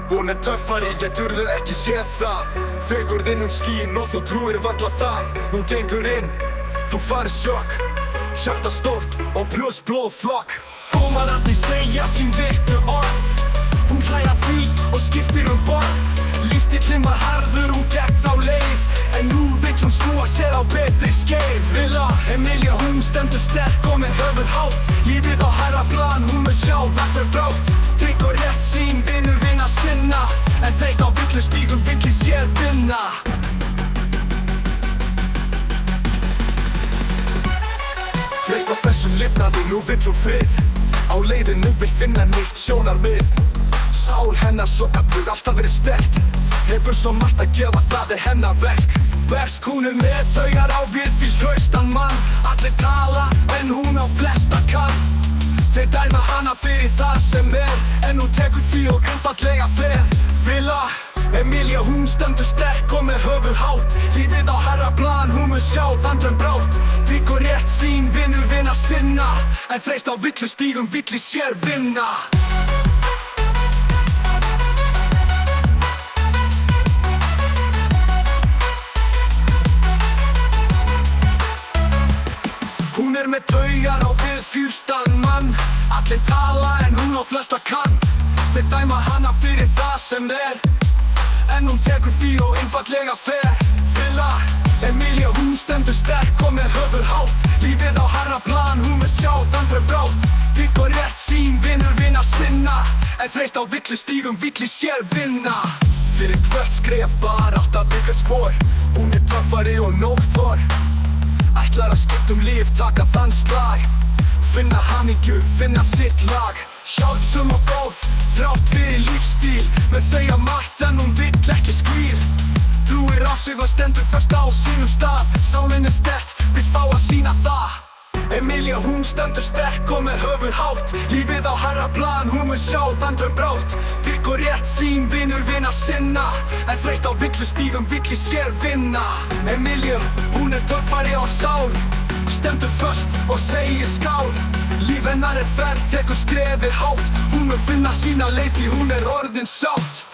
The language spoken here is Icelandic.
Hún töffari, geturðu ekki séð það. Fegurðin skín og þú trúir varla það. Hún gengur inn, þú farir sjokk. Hjarta stórt og brjóst blóðflokk. Dómararnir segja sín réttu orð. Hún hlær að því og skiptir borð. Lífstíllinn var harður, hún gekk þá leið. En nú vill hún snúa sér á betri skeið. Villa Emilia, hún stendur sterk og með höfuð hátt. Lífið á hærra plan, hún með sjálf allt brátt. Trygg og rétt sín, vinur vina sinna. En þreytt á villustígum vill í sér vinna. Þreytt á þessum lifnaði, nú vill hún frið. Á leiðinu vill finna nýtt sjónarmið. Sál hennar svo öflug, alltaf verið sterk. Hefur svo margt að gefa, það hennar verk. Versk, hún með taugar á við því hraustan mann. Allir tala, en hún á flesta kann. Þeir dæma hana fyrir það sem en hún tekur því og einfaldlega fer. Villa Emilia, hún stendur sterk og með höfuð hátt. Lífið á hærra plan, hún mun sjá þann brátt. Trygg og rétt sín, vinur vina sinna. En þreytt á villustígum vill í sér vinna. Hún með taugar á við fjústan mann. Allir tala en hún á flesta kann. Þeir dæma hana fyrir það sem en hún tekur því og einfaldlega fer. Villa Emilia, hún stendur sterk og með höfuð hátt. Lífið á hærra plan, hún með sjá þann brátt. Trygg og rétt sín, vinur vina sinna. En þreytt á villustígum vill í sér vinna. Fyrir hvert skref bara alltaf bygga spór. Hún töffari og nóg þor. Ætlar að skipta líf, taka þann slag. Finna hamingju, finna sitt lag. Hjálpsöm og góð, þrátt fyrir lífstíl. Menn segja margt en hún vill ekki skvíl. Trúir á sig og stendur föst á sínum stað. Sálin sterkt, vill fá að sýna það. Emilia, hún stendur sterk og með höfuð hátt. Lífið á hærra plan, hún mun sjá þann brátt. Trygg og rétt sín, vinur vina sinna. En þreytt á villustígum vill í sér vinna. Emilia, hún töffari á sál. Stendur föst og segir skál. Líf hennar ferð, tekur skrefið hátt. Hún mun finna sína leið því hún orðin sátt.